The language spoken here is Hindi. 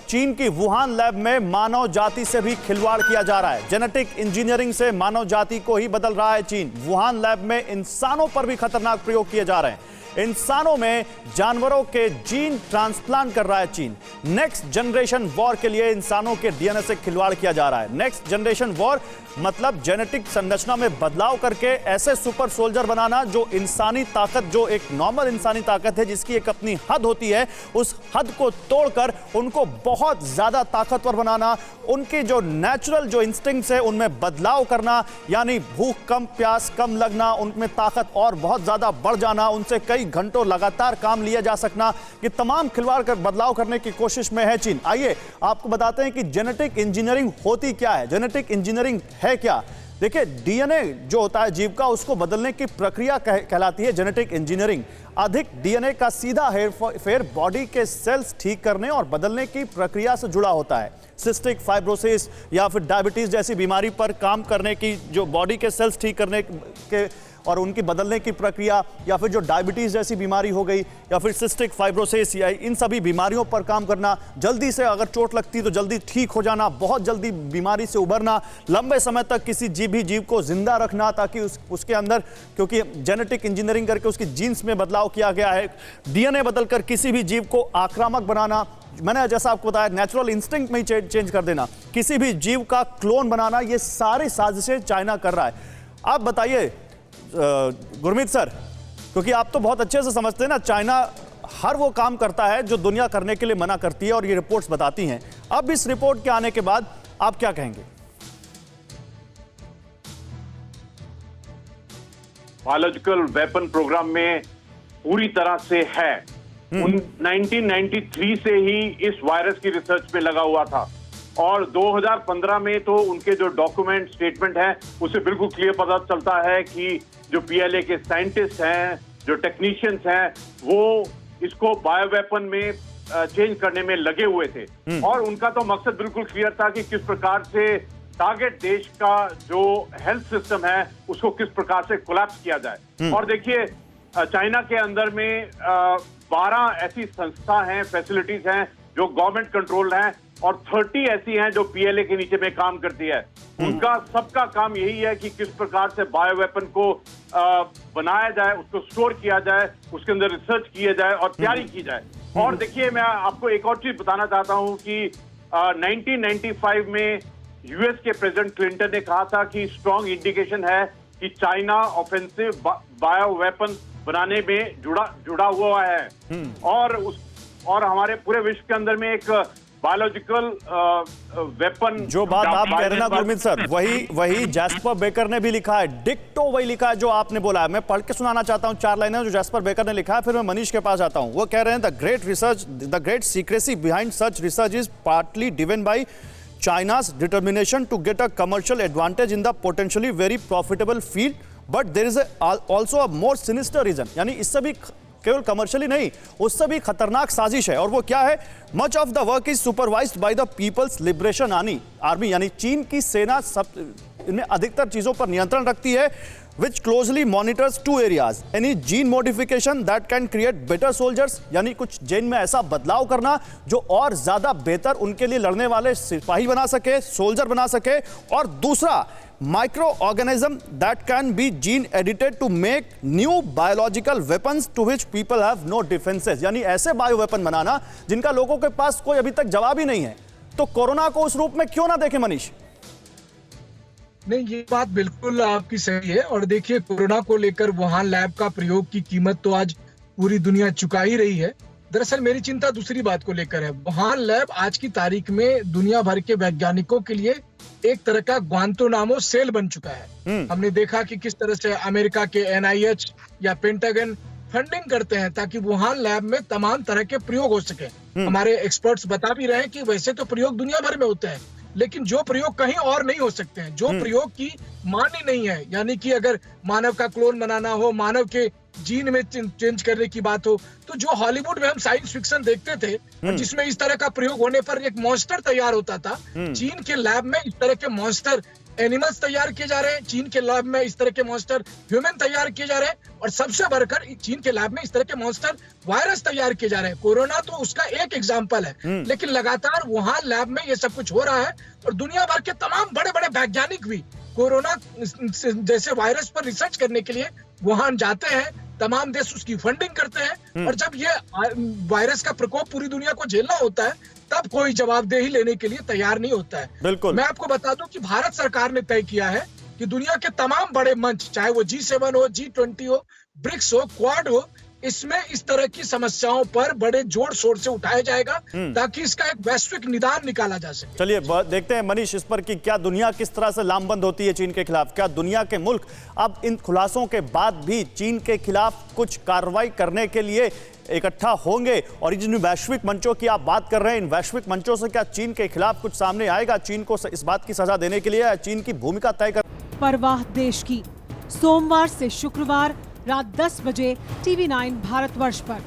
चीन की वुहान लैब में मानव जाति से भी खिलवाड़ किया जा रहा है। जेनेटिक इंजीनियरिंग से मानव जाति को ही बदल रहा है चीन। वुहान लैब में इंसानों पर भी खतरनाक प्रयोग किए जा रहे हैं। इंसानों में जानवरों के जीन ट्रांसप्लांट कर रहा है चीन। नेक्स्ट जनरेशन वॉर के लिए इंसानों के डीएनए से खिलवाड़ किया जा रहा है। नेक्स्ट जनरेशन वॉर मतलब जेनेटिक संरचना में बदलाव करके ऐसे सुपर सोल्जर बनाना जो इंसानी ताकत, जो एक नॉर्मल इंसानी ताकत है जिसकी एक अपनी हद होती है, उस हद को तोड़कर उनको बहुत ज्यादा ताकतवर बनाना, उनकी जो नेचुरल जो इंस्टिंक्ट्स है उनमें बदलाव करना, यानी भूख कम, प्यास कम लगना, उनमें ताकत और बहुत ज्यादा बढ़ जाना, उनसे कई घंटों लगातार काम लिया जा सकना, ये तमाम खिलवाड़ कर बदलाव करने की कोशिश में है चीन। आइए आपको बताते हैं कि जेनेटिक इंजीनियरिंग होती क्या है, जेनेटिक इंजीनियरिंग है क्या। देखिए, डीएनए जो होता है जीव का, उसको बदलने की प्रक्रिया कहलाती है जेनेटिक इंजीनियरिंग। अधिक डीएनए का सीधा हेरफेर बॉडी के सेल्स ठीक करने और बदलने की प्रक्रिया से जुड़ा होता है। सिस्टिक फाइब्रोसिस या फिर डायबिटीज जैसी बीमारी पर काम करने की, जो बॉडी के सेल्स ठीक करने के और उनकी बदलने की प्रक्रिया, या फिर जो डायबिटीज जैसी बीमारी हो गई, या फिर सिस्टिक फाइब्रोसिस, या इन सभी बीमारियों पर काम करना, जल्दी से अगर चोट लगती तो जल्दी ठीक हो जाना, बहुत जल्दी बीमारी से उबरना, लंबे समय तक किसी जीव को जिंदा रखना ताकि उसके अंदर, क्योंकि जेनेटिक इंजीनियरिंग करके उसकी जीन्स में बदलाव किया गया है, डीएनए बदलकर किसी भी जीव को आक्रामक बनाना, मैंने जैसा आपको बताया नेचुरल इंस्टिंक्ट में ही चेंज कर देना, किसी भी जीव का क्लोन बनाना, ये सारी साजिशें चाइना कर रहा है। आप बताइए गुरमीत सर, क्योंकि आप तो बहुत अच्छे से समझते हैं ना, चाइना हर वो काम करता है जो दुनिया करने के लिए मना करती है और ये रिपोर्ट्स बताती हैं। अब इस रिपोर्ट के आने के बाद आप क्या कहेंगे? बायोलॉजिकल वेपन प्रोग्राम में पूरी तरह से है। 1993 से ही इस वायरस की रिसर्च पे लगा हुआ था और 2015 में तो उनके जो डॉक्यूमेंट स्टेटमेंट है उससे बिल्कुल क्लियर पता चलता है कि जो पीएलए के साइंटिस्ट हैं, जो टेक्नीशियंस हैं, वो इसको बायो वेपन में चेंज करने में लगे हुए थे और उनका तो मकसद बिल्कुल क्लियर था कि किस प्रकार से टारगेट देश का जो हेल्थ सिस्टम है उसको किस प्रकार से कोलैप्स किया जाए। और देखिए, चाइना के अंदर में 12 ऐसी संस्था हैं, फैसिलिटीज हैं जो गवर्नमेंट कंट्रोल्ड हैं और 30 ऐसी हैं जो पीएलए के नीचे में काम करती है। उनका सबका काम यही है कि किस प्रकार से बायो वेपन को बनाया जाए, उसको स्टोर किया जाए, उसके अंदर रिसर्च किया जाए और तैयारी की जाए। और देखिए, मैं आपको एक और चीज बताना चाहता हूं कि 1995 में यूएस के प्रेसिडेंट क्लिंटन ने कहा था कि स्ट्रॉन्ग इंडिकेशन है कि चाइना ऑफेंसिव बायो वेपन बनाने में जुड़ा हुआ है और हमारे पूरे विश्व के अंदर में एक बायोलॉजिकल वेपन, जो बात आप कह रहे हैं ना गुरमीत सर, वही जैस्पर बेकर ने भी लिखा है, डिक्टो वही लिखा है जो आपने बोला है। मैं पढ़ के सुनाना चाहता हूं 4 लाइनें जो जैस्पर बेकर ने लिखा है, फिर मैं मनीष के पास आता हूं। वो कह रहे हैं the great secrecy behind such research is partly driven by China's determination to get a commercial advantage in the potentially very profitable field, but there is also a more sinister reason, यानी इससे भी केवल कमर्शियली नहीं, उससे भी खतरनाक साजिश है। और वो क्या है? Much of the work is supervised by the People's Liberation Army, यानी चीन की सेना सब इनमें अधिकतर चीजों पर नियंत्रण रखती है, which closely monitors 2 areas, any gene modification that can create better soldiers, यानी कुछ जीन में ऐसा बदलाव करना जो और ज्यादा बेहतर उनके लिए लड़ने वाले सिपाही बना सके, सोल्जर बना सके, और दूसरा micro organism that can be gene edited to make new biological weapons to which people have no defences, यानी ऐसे बायो वेपन बनाना जिनका लोगों के पास कोई अभी तक जवाब ही नहीं है। तो कोरोना को उस रूप में क्यों ना देखें मनीष? नहीं, ये बात बिल्कुल आपकी सही है। और देखिए, कोरोना को लेकर वुहान लैब का प्रयोग की कीमत तो आज पूरी दुनिया चुका ही रही है। दरअसल मेरी चिंता दूसरी बात को लेकर है। वुहान लैब आज की तारीख में दुनिया भर के वैज्ञानिकों के लिए एक तरह का ग्वांतानामो सेल बन चुका है। हमने देखा कि किस तरह से अमेरिका के NIH या पेंटागन फंडिंग करते हैं ताकि वुहान लैब में तमाम तरह के प्रयोग हो सके। हमारे एक्सपर्ट्स बता भी रहे हैं कि वैसे तो प्रयोग दुनिया भर में होते हैं, लेकिन जो प्रयोग कहीं और नहीं हो सकते हैं, जो प्रयोग की मान ही नहीं है, यानी कि अगर मानव का क्लोन बनाना हो, मानव के जीन में चेंज करने की बात हो, तो जो हॉलीवुड में हम साइंस फिक्शन देखते थे और जिसमें इस तरह का प्रयोग होने पर एक मॉन्स्टर तैयार होता था, चीन के लैब में इस तरह के मॉन्स्टर एनिमल्स तैयार किए जा रहे हैं, चीन के लैब में इस तरह के मॉन्स्टर ह्यूमन तैयार किए जा रहे हैं, और सबसे बढ़कर चीन के लैब में इस तरह के मॉन्स्टर वायरस तैयार किए जा रहे हैं। कोरोना तो उसका एक एग्जाम्पल है, लेकिन लगातार वहां लैब में ये सब कुछ हो रहा है और दुनिया भर के तमाम बड़े बड़े वैज्ञानिक भी कोरोना जैसे वायरस पर रिसर्च करने के लिए वुहान जाते हैं। तमाम देश उसकी फंडिंग करते हैं, और जब ये वायरस का प्रकोप पूरी दुनिया को झेलना होता है, तब कोई जवाबदेही लेने के लिए तैयार नहीं होता है। बिल्कुल। मैं आपको बता दूं कि भारत सरकार ने तय किया है कि दुनिया के तमाम बड़े मंच, चाहे वो G7 हो, G20 हो, ब्रिक्स हो, क्वाड हो, इसमें इस तरह की समस्याओं पर बड़े जोर शोर से उठाया जाएगा ताकि इसका एक वैश्विक निदान निकाला जा सके। चलिए देखते हैं मनीष इस पर कि क्या दुनिया किस तरह से लामबंद होती है चीन के खिलाफ। क्या दुनिया के मुल्क अब इन खुलासों के बाद भी चीन के खिलाफ कुछ कार्रवाई करने के लिए इकट्ठा होंगे? और जिन वैश्विक मंचों की आप बात कर रहे हैं, इन वैश्विक मंचों से क्या चीन के खिलाफ कुछ सामने आएगा? चीन को इस बात की सजा देने के लिए या चीन की भूमिका तय कर? परवाह देश की, सोमवार से शुक्रवार रात 10 बजे TV9 भारतवर्ष पर।